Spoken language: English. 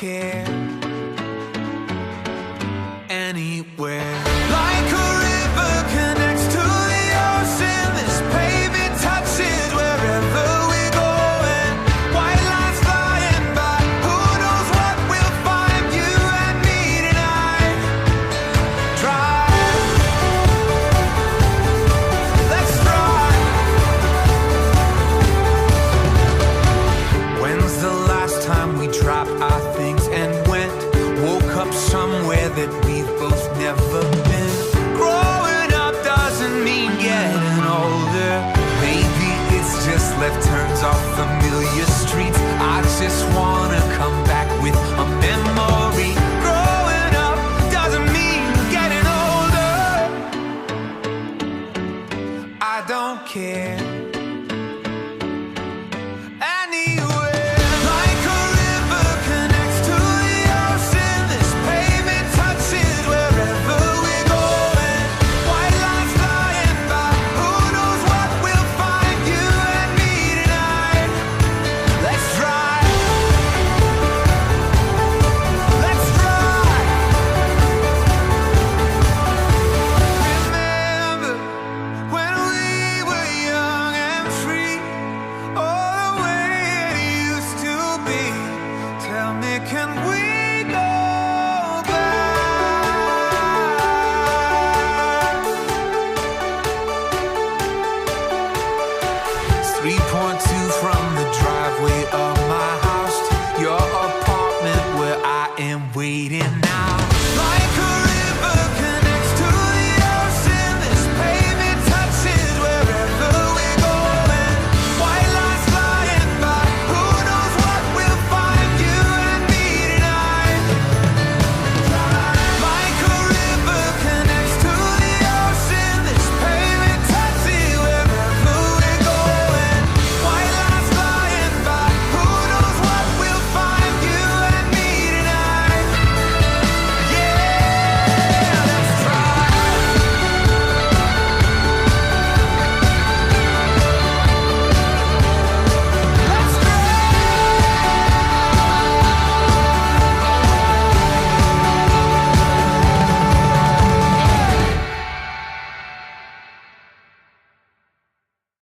care anywhere. Like a river connects to the ocean, this pavement touches wherever we're going. White lines flying by, who knows what we'll find. You and me tonight. Drive, let's drive. When's the last time we dropped our things and went? Woke up somewhere that we've both never been. Growing up doesn't mean getting older. Maybe it's just left turns off familiar streets. I just wanna come back with a memory. Growing up doesn't mean getting older. I don't care